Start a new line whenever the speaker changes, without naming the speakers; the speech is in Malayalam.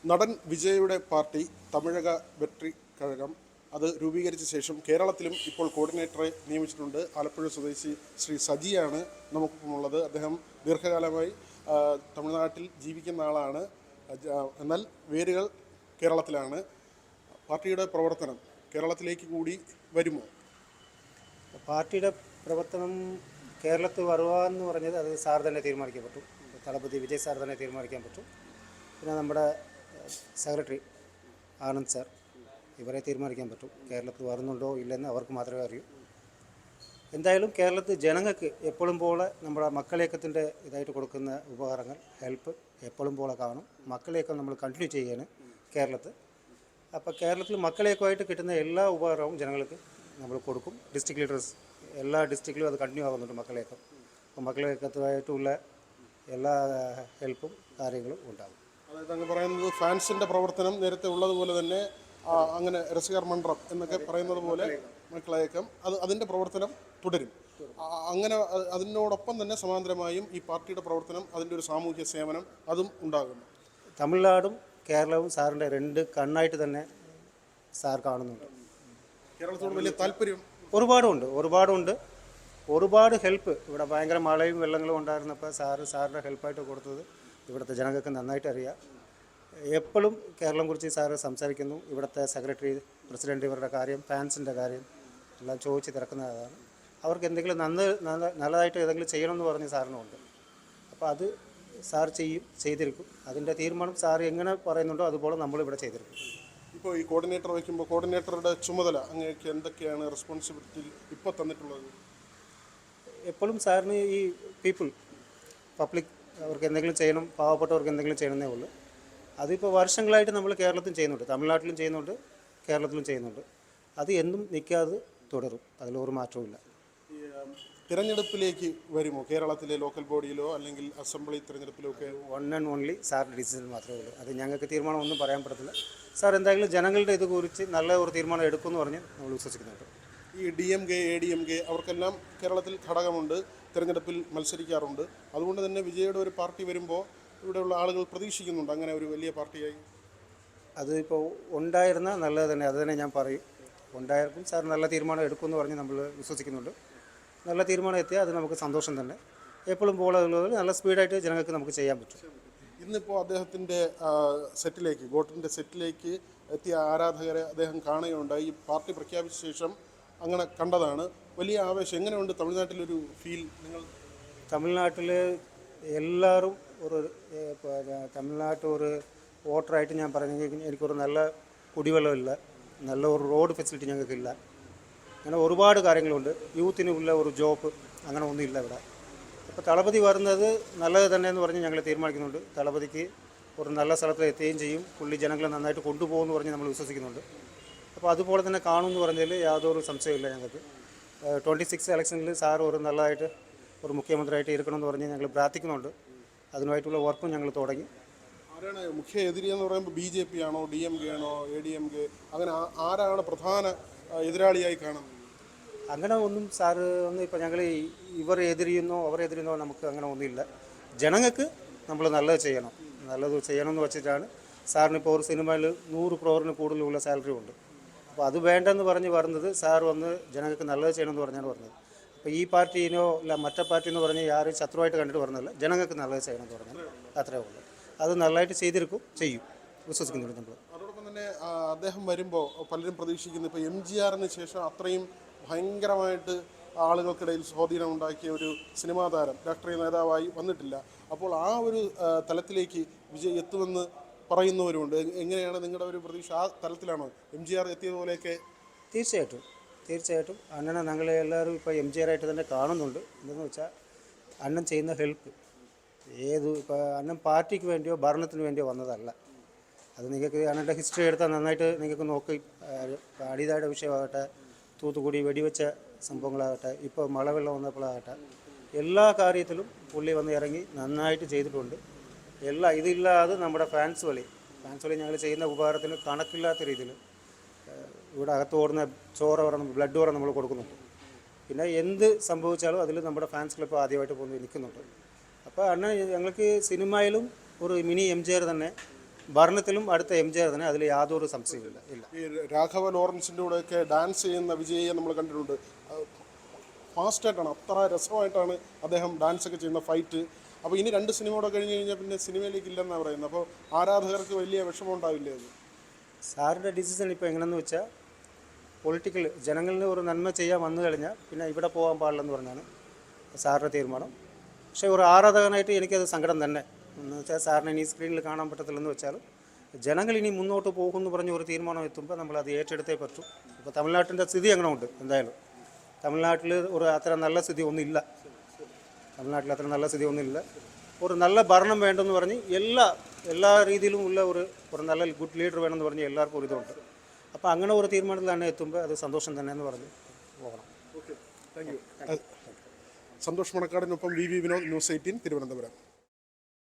നടൻ വിജയുടെ പാർട്ടി തമിഴക വെട്രി കഴകം അത് രൂപീകരിച്ച ശേഷം കേരളത്തിലും ഇപ്പോൾ കോർഡിനേറ്ററെ നിയമിച്ചിട്ടുണ്ട്. ആലപ്പുഴ സ്വദേശി ശ്രീ സജിയാണ് നമുക്കൊപ്പമുള്ളത്. അദ്ദേഹം ദീർഘകാലമായി തമിഴ്നാട്ടിൽ ജീവിക്കുന്ന ആളാണ്. എന്നാൽ വേരുകൾ കേരളത്തിലാണ്. പാർട്ടിയുടെ പ്രവർത്തനം കേരളത്തിലേക്ക് കൂടി വരുമോ?
പാർട്ടിയുടെ പ്രവർത്തനം കേരളത്തിൽ വരുവാന്ന് പറഞ്ഞത് അത് സാർ തന്നെ തീരുമാനിക്കാൻ പറ്റും. തളപതി വിജയ് സാർ തന്നെ തീരുമാനിക്കാൻ പറ്റും. പിന്നെ നമ്മുടെ സെക്രട്ടറി ആനന്ദ് സാർ ഇവരെ തീരുമാനിക്കാൻ പറ്റും. കേരളത്തിൽ വരുന്നുണ്ടോ ഇല്ലെന്ന് അവർക്ക് മാത്രമേ അറിയൂ. എന്തായാലും കേരളത്തിൽ ജനങ്ങൾക്ക് എപ്പോഴും പോലെ നമ്മുടെ മക്കളിയക്കത്തിൻ്റെ ഇതായിട്ട് കൊടുക്കുന്ന ഉപകാരങ്ങൾ ഹെൽപ്പ് എപ്പോഴും പോലെ കാണും. മക്കളിയക്കം നമ്മൾ കണ്ടിന്യൂ ചെയ്യാണ് കേരളത്തിൽ. അപ്പോൾ കേരളത്തിൽ മക്കളിയക്കമായിട്ട് കിട്ടുന്ന എല്ലാ ഉപകാരവും ജനങ്ങൾക്ക് നമ്മൾ കൊടുക്കും. ഡിസ്ട്രിക്ട് ലീഡേഴ്സ് എല്ലാ ഡിസ്ട്രിക്റ്റിലും അത് കണ്ടിന്യൂ ആകുന്നുണ്ട് മക്കളിയക്കം. അപ്പോൾ മക്കളിയക്കത്തുമായിട്ടുള്ള എല്ലാ ഹെൽപ്പും കാര്യങ്ങളും ഉണ്ടാകും.
അതായത് അങ്ങ് പറയുന്നത് ഫാൻസിൻ്റെ പ്രവർത്തനം നേരത്തെ ഉള്ളതുപോലെ തന്നെ അങ്ങനെ രസികർ മണ്ഡലം എന്നൊക്കെ പറയുന്നത് പോലെ മക്കളയക്കം അതിൻ്റെ പ്രവർത്തനം തുടരും. അങ്ങനെ അതിനോടൊപ്പം തന്നെ സമാന്തരമായും ഈ പാർട്ടിയുടെ പ്രവർത്തനം അതിൻ്റെ ഒരു സാമൂഹ്യ സേവനം അതും ഉണ്ടാകുന്നു.
തമിഴ്നാടും കേരളവും സാറിൻ്റെ രണ്ട് കണ്ണായിട്ട് തന്നെ സാർ കാണുന്നുണ്ട്.
കേരളത്തോട് വലിയ താല്പര്യം
ഒരുപാടുണ്ട്. ഒരുപാട് ഹെൽപ്പ് ഇവിടെ ഭയങ്കര മഴയും വെള്ളങ്ങളും ഉണ്ടായിരുന്നപ്പോൾ സാറിൻ്റെ ഹെൽപ്പായിട്ട് കൊടുത്തത് ഇവിടുത്തെ ജനങ്ങൾക്ക് നന്നായിട്ട് അറിയാം. എപ്പോഴും കേരളം കുറിച്ച് സാറ് സംസാരിക്കുന്നു. ഇവിടുത്തെ സെക്രട്ടറി പ്രസിഡൻറ്റ് ഇവരുടെ കാര്യം ഫാൻസിൻ്റെ കാര്യം എല്ലാം ചോദിച്ച് തിരക്കുന്നതാണ്. അവർക്ക് എന്തെങ്കിലും നല്ലതായിട്ട് ഏതെങ്കിലും ചെയ്യണമെന്ന് പറഞ്ഞ് സാറിനുണ്ട്. അപ്പോൾ അത് സാർ ചെയ്തിരിക്കും. അതിൻ്റെ തീരുമാനം സാർ എങ്ങനെ പറയുന്നുണ്ടോ അതുപോലെ നമ്മളിവിടെ ചെയ്തിരിക്കും.
ഇപ്പോൾ ഈ കോർഡിനേറ്റർ വയ്ക്കുമ്പോൾ കോർഡിനേറ്ററുടെ ചുമതല അങ്ങനെയൊക്കെ എന്തൊക്കെയാണ് റെസ്പോൺസിബിലിറ്റി ഇപ്പോൾ തന്നിട്ടുള്ളത്?
എപ്പോഴും സാറിന് ഈ പബ്ലിക് അവർക്ക് എന്തെങ്കിലും ചെയ്യണം, പാവപ്പെട്ടവർക്ക് എന്തെങ്കിലും ചെയ്യണമെന്നേ ഉള്ളൂ. അതിപ്പോൾ വർഷങ്ങളായിട്ട് നമ്മൾ കേരളത്തിലും ചെയ്യുന്നുണ്ട്, തമിഴ്നാട്ടിലും ചെയ്യുന്നുണ്ട്, കേരളത്തിലും ചെയ്യുന്നുണ്ട്. അത് എന്നും നിൽക്കാതെ തുടരും. അതിലൊരു മാറ്റവും.
തിരഞ്ഞെടുപ്പിലേക്ക് വരുമോ? കേരളത്തിലെ ലോക്കൽ ബോഡിയിലോ അല്ലെങ്കിൽ അസംബ്ലി തിരഞ്ഞെടുപ്പിലോ ഒക്കെ
വൺ ആൻഡ് ഓൺലി സാറിൻ്റെ ഡിസിഷൻ മാത്രമേ ഉള്ളൂ. അത് ഞങ്ങൾക്ക് തീരുമാനം ഒന്നും പറയാൻ പറ്റത്തില്ല. സാർ എന്തായാലും ജനങ്ങളുടെ ഇത് കുറിച്ച് നല്ല ഒരു തീരുമാനം എടുക്കുമെന്ന് പറഞ്ഞ് നമ്മൾ വിശ്വസിക്കുന്നുണ്ട്.
ഈ DMK ADMK അവർക്കെല്ലാം കേരളത്തിൽ ഘടകമുണ്ട്, തിരഞ്ഞെടുപ്പിൽ മത്സരിക്കാറുണ്ട്. അതുകൊണ്ട് തന്നെ വിജയുടെ ഒരു പാർട്ടി വരുമ്പോൾ ഇവിടെയുള്ള ആളുകൾ പ്രതീക്ഷിക്കുന്നുണ്ട് അങ്ങനെ ഒരു വലിയ പാർട്ടിയായി.
അതിപ്പോൾ ഉണ്ടായിരുന്ന നല്ലത് തന്നെ, അത് തന്നെ ഞാൻ പറയും. ഉണ്ടായിരിക്കും. സാർ നല്ല തീരുമാനം എടുക്കുമെന്ന് പറഞ്ഞ് നമ്മൾ വിശ്വസിക്കുന്നുണ്ട്. നല്ല തീരുമാനം എത്തിയാൽ അത് നമുക്ക് സന്തോഷം തന്നെ. എപ്പോഴും പോളുള്ളത് നല്ല സ്പീഡായിട്ട് ജനങ്ങൾക്ക് നമുക്ക് ചെയ്യാൻ പറ്റും.
ഇന്നിപ്പോൾ അദ്ദേഹത്തിൻ്റെ സെറ്റിലേക്ക് വോട്ടിൻ്റെ സെറ്റിലേക്ക് എത്തിയ ആരാധകരെ അദ്ദേഹം കാണുകയുണ്ടായി. ഈ പാർട്ടി പ്രഖ്യാപിച്ച ശേഷം അങ്ങനെ കണ്ടതാണ്. വലിയ ആവേശം. എങ്ങനെയുണ്ട് തമിഴ്നാട്ടിലൊരു ഫീൽ?
തമിഴ്നാട്ടിൽ എല്ലാവരും തമിഴ്നാട്ടിൽ ഒരു വോട്ടറായിട്ട് ഞാൻ പറഞ്ഞെങ്കിൽ എനിക്കൊരു നല്ല കുടിവെള്ളമില്ല, നല്ല ഒരു റോഡ് ഫെസിലിറ്റി ഞങ്ങൾക്കില്ല. അങ്ങനെ ഒരുപാട് കാര്യങ്ങളുണ്ട്. യൂത്തിനുള്ള ഒരു ജോബ് അങ്ങനെ ഒന്നും ഇല്ല ഇവിടെ. അപ്പോൾ തളപതി വരുന്നത് നല്ലത് തന്നെ എന്ന് പറഞ്ഞ് ഞങ്ങൾ തീരുമാനിക്കുന്നുണ്ട്. തളപതിക്ക് ഒരു നല്ല സ്ഥലത്ത് എത്തുകയും ചെയ്യും. പുള്ളി ജനങ്ങളെ നന്നായിട്ട് കൊണ്ടുപോകുമെന്ന് പറഞ്ഞ് നമ്മൾ വിശ്വസിക്കുന്നുണ്ട്. അപ്പോൾ അതുപോലെ തന്നെ കാണുമെന്ന് പറഞ്ഞതിൽ യാതൊരു സംശയമില്ല ഞങ്ങൾക്ക്. 26 ഇലക്ഷനിൽ സാർ ഒരു നല്ലതായിട്ട് ഒരു മുഖ്യമന്ത്രിയായിട്ട് ഇരിക്കണമെന്ന് പറഞ്ഞ് ഞങ്ങൾ പ്രാർത്ഥിക്കുന്നുണ്ട്. അതിനുമായിട്ടുള്ള വർക്കും ഞങ്ങൾ തുടങ്ങി.
ആരാണ് മുഖ്യ എതിരി എന്ന് പറയുമ്പോൾ? BJP ആണോ, DMK ആണോ, ADMK? അങ്ങനെ ആരാണ് പ്രധാന എതിരാളിയായി കാണുന്നത്?
അങ്ങനെ ഒന്നും സാറ് ഒന്നും ഇപ്പോൾ ഞങ്ങൾ ഇവർ എതിരിയുന്നോ അവർ എതിരിയുന്നോ നമുക്ക് അങ്ങനെ ഒന്നുമില്ല. ജനങ്ങൾക്ക് നമ്മൾ നല്ലത് ചെയ്യണമെന്ന് വെച്ചിട്ടാണ്. സാറിനിപ്പോൾ ഒരു സിനിമയിൽ 100 crore കൂടുതലുള്ള സാലറി ഉണ്ട്. അപ്പോൾ അത് വേണ്ടെന്ന് പറഞ്ഞ് വരുന്നത് സാർ വന്ന് ജനങ്ങൾക്ക് നല്ലത് ചെയ്യണമെന്ന് പറഞ്ഞാണ് പറഞ്ഞത്. അപ്പോൾ ഈ പാർട്ടീനോ അല്ല മറ്റേ പാർട്ടി എന്ന് പറഞ്ഞ് ആരും ശത്രുവായിട്ട് കണ്ടിട്ട് പറഞ്ഞതല്ല. ജനങ്ങൾക്ക് നല്ലത് ചെയ്യണമെന്ന് പറഞ്ഞാൽ അത്രേ ഉള്ളൂ. അത് നല്ലതായിട്ട് ചെയ്യും വിശ്വസിക്കുന്നുണ്ട് നമ്മൾ.
അതോടൊപ്പം തന്നെ അദ്ദേഹം വരുമ്പോൾ പലരും പ്രതീക്ഷിക്കുന്നു ഇപ്പോൾ MGRന് ശേഷം അത്രയും ഭയങ്കരമായിട്ട് ആളുകൾക്കിടയിൽ സ്വാധീനം ഉണ്ടാക്കിയ ഒരു സിനിമാ താരം രാഷ്ട്രീയ നേതാവായി വന്നിട്ടില്ല. അപ്പോൾ ആ ഒരു തലത്തിലേക്ക് വിജയ് എത്തുമെന്ന് പറയുന്നവരുണ്ട്. എങ്ങനെയാണ് നിങ്ങളുടെ ഒരു പ്രതീക്ഷ? ആ തലത്തിലാണോ MGR എത്തിയതുപോലെയൊക്കെ?
തീർച്ചയായിട്ടും അണ്ണനെ ഞങ്ങൾ എല്ലാവരും ഇപ്പോൾ MGR ആയിട്ട് തന്നെ കാണുന്നുണ്ട്. എന്തെന്ന് വെച്ചാൽ അണ്ണൻ ചെയ്യുന്ന ഹെൽപ്പ് ഇപ്പോൾ അണ്ണൻ പാർട്ടിക്ക് വേണ്ടിയോ ഭരണത്തിന് വേണ്ടിയോ വന്നതല്ല. അത് നിങ്ങൾക്ക് അണ്ണൻ്റെ ഹിസ്റ്ററി എടുത്താൽ നന്നായിട്ട് നിങ്ങൾക്ക് നോക്കി. അടിതായുടെ വിഷയമാകട്ടെ, തൂത്തുക്കുടി വെടിവെച്ച സംഭവങ്ങളാകട്ടെ, ഇപ്പോൾ മഴവെള്ളം വന്നപ്പോഴാകട്ടെ, എല്ലാ കാര്യത്തിലും പുള്ളി വന്ന് ഇറങ്ങി നന്നായിട്ട് ചെയ്തിട്ടുണ്ട്. ഇതില്ലാതെ നമ്മുടെ ഫാൻസ് വഴി ഞങ്ങൾ ചെയ്യുന്ന ഉപകാരത്തിന് കണക്കില്ലാത്ത രീതിയിൽ ഇവിടെ അകത്ത് ഓടുന്ന ബ്ലഡ് ഓറ നമ്മൾ കൊടുക്കുന്നുണ്ട്. പിന്നെ എന്ത് സംഭവിച്ചാലും അതിൽ നമ്മുടെ ഫാൻസ് ക്ലബ്ബ് ആദ്യമായിട്ട് പോകുന്നത് നിൽക്കുന്നുണ്ട്. അപ്പോൾ അണ്ണൻ ഞങ്ങൾക്ക് സിനിമയിലും ഒരു മിനി MGR തന്നെ ഭരണത്തിലും അടുത്ത MJR തന്നെ, അതിൽ യാതൊരു സംശയമില്ല.
ഈ രാഘവ ലോറൻസിൻ്റെ കൂടെയൊക്കെ ഡാൻസ് ചെയ്യുന്ന വിജയെ നമ്മൾ കണ്ടിട്ടുണ്ട്. ഫാസ്റ്റായിട്ടാണ്, അത്ര രസമായിട്ടാണ് അദ്ദേഹം ഡാൻസ് ഒക്കെ ചെയ്യുന്ന ഫൈറ്റ്. അപ്പോൾ ഇനി 2 സിനിമ കൂടെ കഴിഞ്ഞ് കഴിഞ്ഞാൽ പിന്നെ സിനിമയിലേക്ക് ഇല്ലെന്നാണ് പറയുന്നത്. അപ്പോൾ ആരാധകർക്ക് വലിയ വിഷമം ഉണ്ടാവില്ലേ അത്?
സാറിൻ്റെ ഡിസിഷൻ ഇപ്പോൾ എങ്ങനെയെന്ന് വെച്ചാൽ, പൊളിറ്റിക്കൽ ജനങ്ങളിൽ ഒരു നന്മ ചെയ്യാൻ വന്നു കഴിഞ്ഞാൽ പിന്നെ ഇവിടെ പോകാൻ പാടില്ലെന്ന് പറഞ്ഞാണ് സാറിൻ്റെ തീരുമാനം. പക്ഷേ ഒരു ആരാധകനായിട്ട് എനിക്കത് സങ്കടം തന്നെ. എന്ന് വെച്ചാൽ സാറിനെ ഇനി സ്ക്രീനിൽ കാണാൻ പറ്റത്തില്ലെന്ന് വെച്ചാൽ, ജനങ്ങൾ ഇനി മുന്നോട്ട് പോകുമെന്ന് പറഞ്ഞ ഒരു തീരുമാനം എത്തുമ്പോൾ നമ്മളത് ഏറ്റെടുത്തേ പറ്റൂ. ഇപ്പോൾ തമിഴ്നാട്ടിൻ്റെ സ്ഥിതി അങ്ങനെ ഉണ്ട്. എന്തായാലും തമിഴ്നാട്ടിൽ അത്ര നല്ല സ്ഥിതി ഒന്നുമില്ല. ഒരു നല്ല ഭരണം വേണ്ടെന്ന് പറഞ്ഞ് എല്ലാ രീതിയിലും ഉള്ള ഒരു നല്ല ഗുഡ് ലീഡർ വേണമെന്ന് പറഞ്ഞ് എല്ലാവർക്കും ഇതുണ്ട്. അപ്പോൾ അങ്ങനെ ഒരു തീരുമാനത്തിൽ തന്നെ എത്തുമ്പോൾ അത് സന്തോഷം തന്നെ എന്ന് പറഞ്ഞ് പോകണം.
സന്തോഷ് മണക്കാടിനൊപ്പം VV വിനോദ്, ന്യൂസ് 18 തിരുവനന്തപുരം.